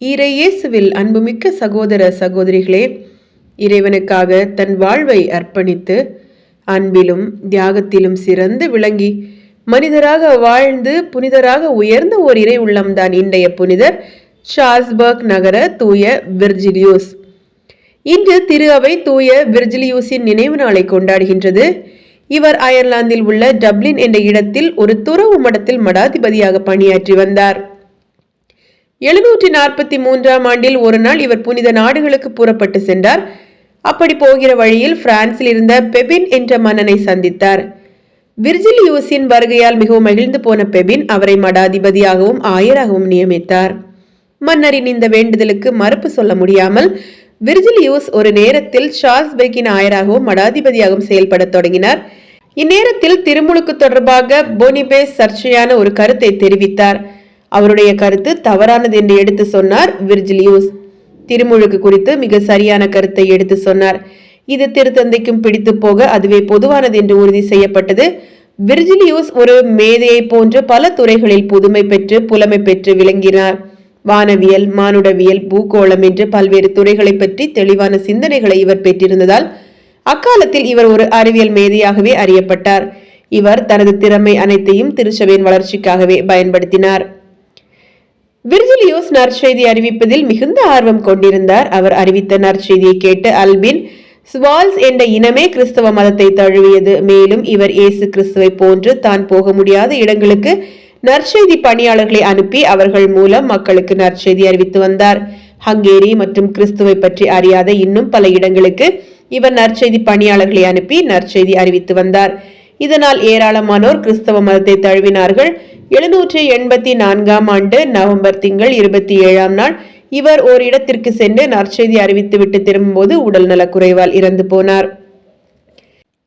இறையேசுவில் அன்புமிக்க சகோதர சகோதரிகளே, இறைவனுக்காக தன் வாழ்வை அர்ப்பணித்து அன்பிலும் தியாகத்திலும் சிறந்து விளங்கி மனிதராக வாழ்ந்து புனிதராக உயர்ந்த ஓர் இறை உள்ளம்தான் இன்றைய புனிதர் சார்ல்ஸ்பர்க் நகர தூய விர்ஜிலியூஸ். இன்று திரு அவை தூய விர்ஜிலியூஸின் நினைவு நாளை கொண்டாடுகின்றது. இவர் அயர்லாந்தில் உள்ள டப்ளின் என்ற இடத்தில் ஒரு துறவு மடத்தில் மடாதிபதியாக பணியாற்றி வந்தார். 743ஆம் ஆண்டில் ஒரு நாள் இவர் புனித நாடுகளுக்கு புறப்பட்டு சென்றார். அப்படி போகிற வழியில் பிரான்சில் இருந்த பெபின் என்ற மன்னனை சந்தித்தார். விர்ஜிலியூஸின் வருகையால் மிகவும் மகிழ்ந்து போன பெபின் அவரை மடாதிபதியாகவும் ஆயராகவும் நியமித்தார். மன்னரின் இந்த வேண்டுதலுக்கு மறுப்பு சொல்ல முடியாமல் விர்ஜிலியூஸ் ஒரு நேரத்தில் சார்ல்ஸ்பர்க்கின் ஆயராகவும் மடாதிபதியாகவும் செயல்பட தொடங்கினார். இந்நேரத்தில் திருமுழுக்கு தொடர்பாக போனிபேஸ் சர்ச்சையான ஒரு கருத்தை தெரிவித்தார். அவருடைய கருத்து தவறானது என்று எடுத்து சொன்னார் விர்ஜிலியூஸ். திருமுழுக்கு குறித்து மிக சரியான கருத்தை எடுத்து சொன்னார். இது திருத்தந்தைக்கும் பிடித்து போக அதுவே பொதுவானது என்று உறுதி செய்யப்பட்டது. விர்ஜிலியூஸ் ஒரு மேதையை போன்று பல துறைகளில் புதுமை பெற்று புலமை பெற்று விளங்கினார். வானவியல், மானுடவியல், பூகோளம் என்று பல்வேறு துறைகளை பற்றி தெளிவான சிந்தனைகளை இவர் பெற்றிருந்ததால் அக்காலத்தில் இவர் ஒரு அறிவியல் மேதையாகவே அறியப்பட்டார். இவர் தனது திறமை அனைத்தையும் திருச்சபையின் வளர்ச்சிக்காகவே பயன்படுத்தினார். விர்ஜிலியூஸ் நற்செய்தி அறிவிப்பதில் மிகுந்த ஆர்வம் கொண்டிருந்தார். அவர் அறிவித்த நற்செய்தியை கேட்டு அல்பின் ஸ்வால்ஸ் என்ற இனமே கிறிஸ்தவ மதத்தை தழுவியது. மேலும் இவர் இயேசு கிறிஸ்துவை போன்று தான் போக முடியாத இடங்களுக்கு நற்செய்தி பணியாளர்களை அனுப்பி அவர்கள் மூலம் மக்களுக்கு நற்செய்தி அறிவித்து வந்தார். ஹங்கேரி மற்றும் கிறிஸ்துவை பற்றி அறியாத இன்னும் பல இடங்களுக்கு இவர் நற்செய்தி பணியாளர்களை அனுப்பி நற்செய்தி அறிவித்து வந்தார். இதனால் ஏராளமானோர் கிறிஸ்தவ மதத்தை தழுவினார்கள். 784ஆம் ஆண்டு நவம்பர் திங்கள் 27ஆம் நாள் இவர் ஓர் இடத்திற்கு சென்று நற்செய்தி அறிவித்துவிட்டு திரும்பும்போது உடல் நலக்குறைவால் இறந்து போனார்.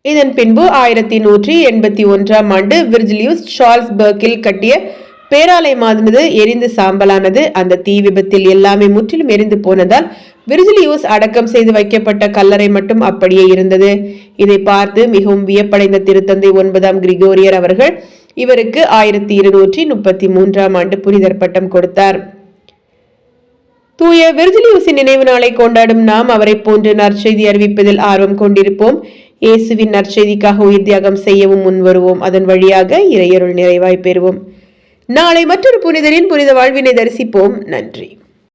இதன் பின்பு 1181ஆம் ஆண்டு விர்ஜிலியூஸ் சார்ல்ஸ்பர்க்கில் கட்டிய பேராலயமானது எரிந்து சாம்பலானது. அந்த தீ விபத்தில் எல்லாமே முற்றிலும் எரிந்து போனதால் விர்ஜிலியூஸ் அடக்கம் செய்து வைக்கப்பட்ட கல்லறை மட்டும் அப்படியே இருந்தது. இதை பார்த்து மிகவும் வியப்படைந்த திருத்தந்தை 9ஆம் கிரிகோரியர் அவர்கள் இவருக்கு 1233ஆம் ஆண்டு புனிதர் பட்டம் கொடுத்தார். தூய விர்ஜிலியூஸின் நினைவு நாளை கொண்டாடும் நாம் அவரை போன்று நற்செய்தி அறிவிப்பதில் ஆர்வம் கொண்டிருப்போம். இயேசுவின் நற்செய்திக்காக உயிர் தியாகம் செய்யவும் முன்வருவோம். அதன் வழியாக இறையருள் நிறைவாய் பெறுவோம். நாளை மற்றொரு புனிதரின் புனித வாழ்வினை தரிசிப்போம். நன்றி.